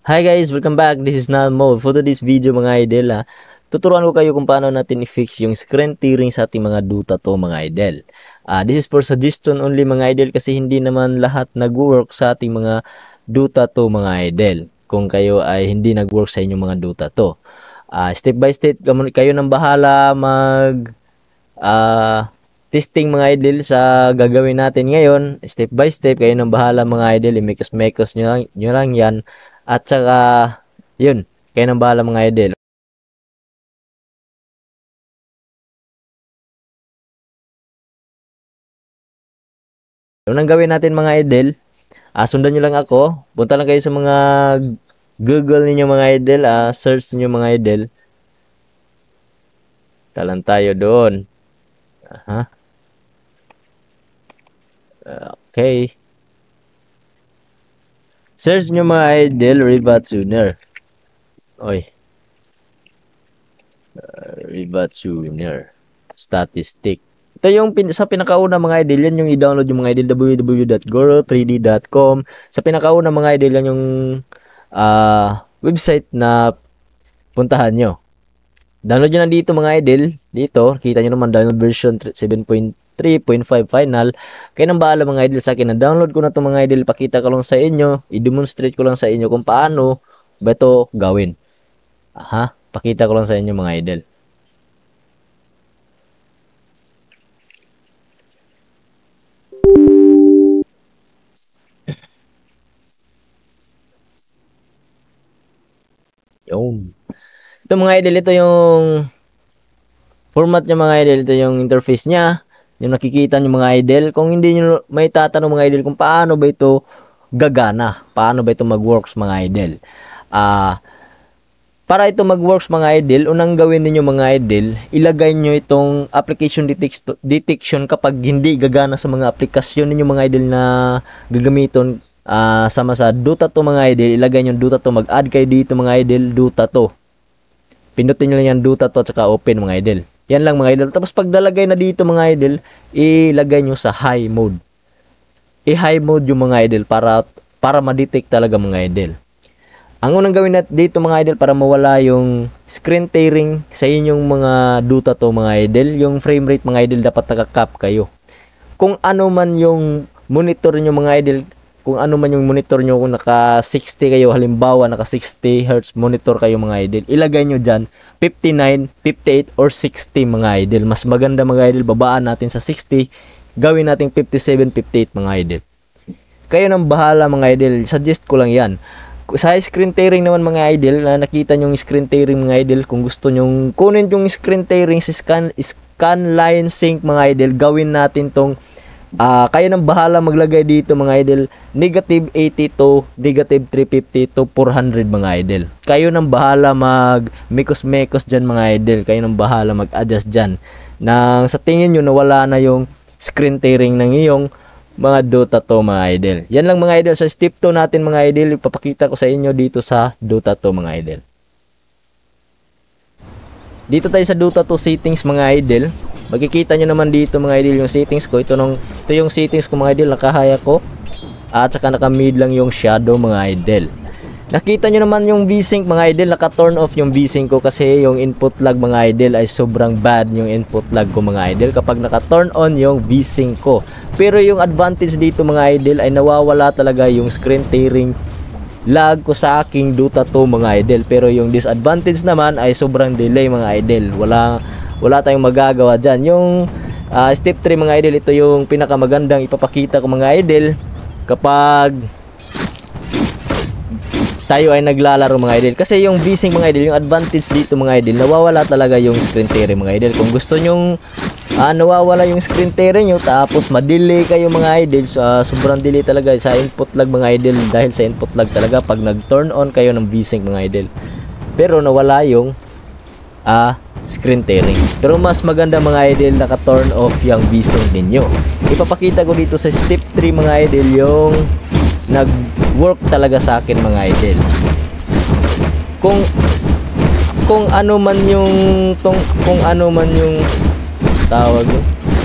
Hi guys, welcome back. This is Nalmo. For today's video mga idol tuturuan ko kayo kung paano natin i-fix yung screen tearing sa ating mga Dota to mga idol. This is for suggestion only mga idol kasi hindi naman lahat nag-work sa ating mga Dota to mga idol. Kung kayo ay hindi nag-work sa inyong mga Dota to. Step by step kayo nang bahala mag testing mga idol sa gagawin natin ngayon. Step by step kayo nang bahala mga idol. I-mekos nyo lang yan. At saka, yun, kayo nang bahala mga idol. Unang gawin natin mga idol, sundan nyo lang ako. Punta lang kayo sa mga Google ninyo mga idol, search niyo mga idol. Talan tayo doon. Okay. Search nyo mga idol, Riva Tuner. Oy. Riva Tuner. Statistic. Ito yung sa pinakauna mga idol, yan yung i-download yung mga idol, www.goro3d.com. Sa pinakauna mga idol, yan yung website na puntahan nyo. Download nyo na dito mga idol. Dito, kita nyo naman download version 7.3.5 final. Kaya nang bahala mga idol sa akin na download ko na itong mga idol. Pakita ko lang sa inyo, i-demonstrate ko lang sa inyo kung paano ba ito gawin. Pakita ko lang sa inyo mga idol. Yun. Ito mga idol, ito yung format niya mga idol. Ito yung interface niya. Yung nakikita nyo mga idol. Kung hindi nyo may tatanong mga idol kung paano ba ito gagana. Paano ba ito mag-works mga idol. Para ito mag-works mga idol, unang gawin niyo mga idol, ilagay nyo itong application detection kapag hindi gagana sa mga aplikasyon ninyo mga idol na gagamiton sama sa Dota to mga idol. Ilagay nyo Dota to, mag-add kayo dito mga idol, Dota to. Pindutin nyo lang yan Dota to at saka open mga idol. Yan lang mga idol. Tapos pag nalagay na dito mga idol, ilagay nyo sa high mode. I-high mode yung mga idol para ma-detect talaga mga idol. Ang unang gawin natin dito mga idol para mawala yung screen tearing sa inyong mga Dota to mga idol, yung frame rate mga idol dapat naka-cap kayo. Kung ano man yung monitor nyo mga idol, kung naka 60 kayo, halimbawa naka 60 Hz monitor kayo mga idol, ilagay nyo dyan 59, 58 or 60 mga idol. Mas maganda mga idol, babaan natin sa 60, gawin natin 57, 58 mga idol. Kayo nang bahala mga idol, suggest ko lang yan. Sa screen tearing naman mga idol, na nakita nyo yung screen tearing mga idol, kung gusto nyo kunin yung screen tearing sa scan line sync mga idol, gawin natin tong kayo nang bahala maglagay dito mga idol, negative 80 to negative 350 to 400 mga idol. Kayo nang bahala mag mekos dyan mga idol, kayo nang bahala mag adjust dyan nang sa tingin nyo nawala na yung screen tearing ng iyong mga Dota to mga idol. Yan lang mga idol sa step 2 natin mga idol, ipapakita ko sa inyo dito sa Dota to mga idol. Dito tayo sa Dota to settings mga idol. Makikita nyo naman dito mga idol yung settings ko. Ito yung settings ko mga idol, nakahaya ko. At saka naka-mid lang yung shadow mga idol. Nakita nyo naman yung V-Sync mga idol, naka-turn off yung V-Sync ko kasi yung input lag mga idol ay sobrang bad yung input lag ko mga idol kapag naka-turn on yung V-Sync ko. Pero yung advantage dito mga idol ay nawawala talaga yung screen tearing lag ko sa aking Dota 2 mga idol. Pero yung disadvantage naman ay sobrang delay mga idol. Wala tayong magagawa dyan. Yung step 3 mga idol, ito yung pinakamagandang ipapakita ko mga idol kapag tayo ay naglalaro mga idol. Kasi yung V-Sync mga idol, yung advantage dito mga idol, nawawala talaga yung screen tearing mga idol. Kung gusto nyong nawawala yung screen tearing nyo, tapos madelay kayo mga idol, sobrang delay talaga sa input lag mga idol, dahil sa input lag talaga pag nag-turn on kayo ng V-Sync mga idol. Pero nawala yung screen tearing. Pero mas maganda mga idol, naka-turn off yung V-Sync ninyo. Ipapakita ko dito sa step 3 mga idol yung nag-work talaga sa akin mga idol. Kung ano man yung tawag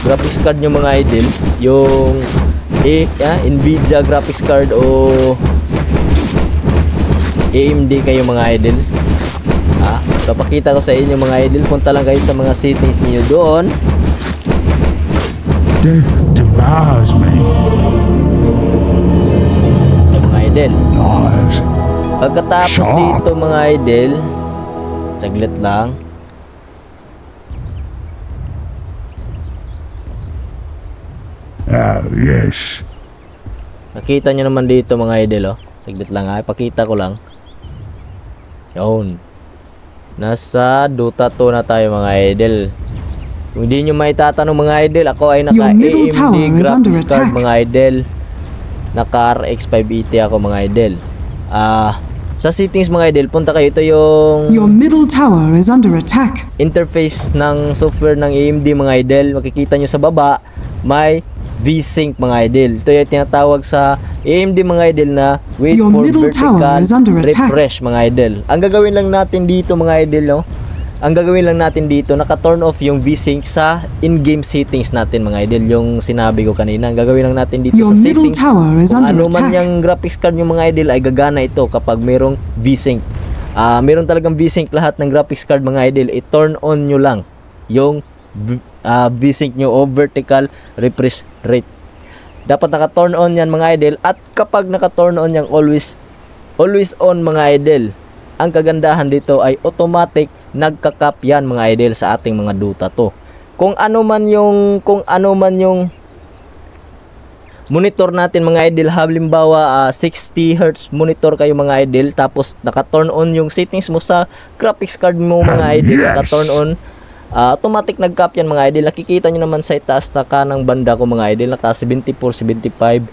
graphics card nyo mga idol, yung Nvidia graphics card o AMD hindi kayo mga idol. Papakita ko sa inyo mga idol. Punta lang kayo sa mga settings niyo doon. Death devours me. Ito mga idol. Knives. Pagkatapos Sharp. dito mga idol, saglit lang. Oh, yes. Nakita nyo naman dito mga idol, oh. Saglit lang ha, ipakita ko lang. Yun. Nasa Dota 2 na tayo mga idol. Kung hindi nyo maitatanong mga idol, ako ay naka AMD graphics card mga idol. Naka RX 580 ako mga idol. Sa settings mga idol, punta kayo. Ito yung Your middle tower is under attack. interface ng software ng AMD mga idol. Makikita nyo sa baba, may V-Sync mga idol. Ito yung tinatawag sa AMD mga idol na wait Your for middle tower vertical is under attack. refresh mga idol. Ang gagawin lang natin dito mga idol, no? Ang gagawin lang natin dito, naka-turn off yung V-Sync sa in-game settings natin mga idol. Yung sinabi ko kanina, ang gagawin lang natin dito Your sa middle settings, tower is kung under ano man attack. yung graphics card yung mga idol ay gagana ito kapag mayroong V-Sync. Meron talagang V-Sync lahat ng graphics card mga idol. I-turn on nyo lang yung V-Sync nyo o vertical refresh rate. Dapat naka-turn on yan mga idol. At kapag naka-turn on yan, always on mga idol. Ang kagandahan dito ay automatic nagka-cap yan mga idol sa ating mga Dota 2. Kung ano man yung monitor natin mga idol, halimbawa 60 Hz monitor kayo mga idol, tapos naka-turn on yung settings mo sa graphics card mo mga idol, naka-turn on, automatic nag-cap yan mga idol. Nakikita nyo naman sa itaas na kanang banda ko mga idol, naka 74, 75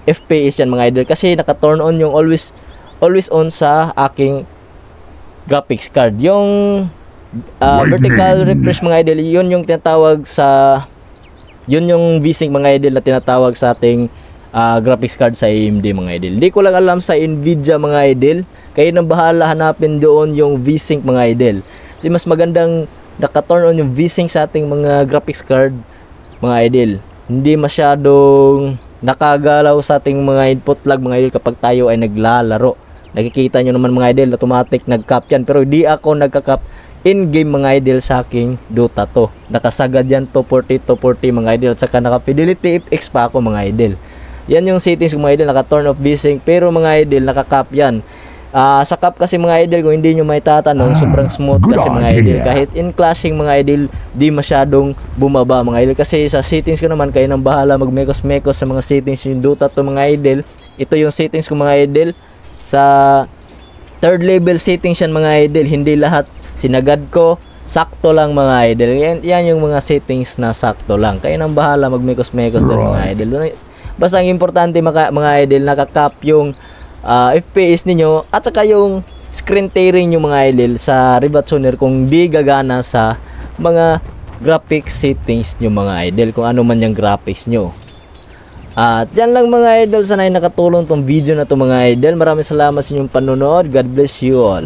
FPS yan mga idol, kasi naka-turn on yung always on sa aking graphics card. Yung vertical refresh mga idol, yun yung tinatawag sa yung V-Sync mga idol na tinatawag sa ating graphics card sa AMD mga idol. Hindi ko lang alam sa Nvidia mga idol. Kayo nang bahala hanapin doon yung V-Sync mga idol. Kasi mas magandang naka-turn on yung V-Sync sa ating mga graphics card mga idol. Hindi masyadong nakagalaw sa ating mga input lag mga idol kapag tayo ay naglalaro. Nakikita nyo naman mga idol, automatic nag-cap yan. Pero di ako nagka-cap in-game mga idol sa aking Dota 2. Nakasagad yan 240 mga idol. At saka naka-Fidelity FX pa ako mga idol. Yan yung settings mga idol, naka-turn off V-Sync. Pero mga idol, naka-cap yan. Sa cap kasi mga idol, kung hindi nyo may tatanong, sobrang smooth kasi mga idol. Kahit in clashing mga idol, di masyadong bumaba mga idol. Kasi sa settings ko naman, kayo nang bahala mag-mekos-mekos sa mga settings yung Dota 2 mga idol. Ito yung settings ko mga idol. Sa third level settings yan mga idol, hindi lahat sinagad ko, sakto lang mga idol. Yan yung mga settings na sakto lang. Kayo nang bahala magmekos-mekos doon mga idol. Basta ang importante mga idol, nakakap yung FPS ninyo at saka yung screen tearing yung mga idol sa Rivat Tuner kung di gagana sa mga graphics settings nyo mga idol, kung ano man yung graphics nyo. At yan lang mga idol, sana'y nakatulong tong video na to mga idol. Maraming salamat sa inyong panonood. God bless you all.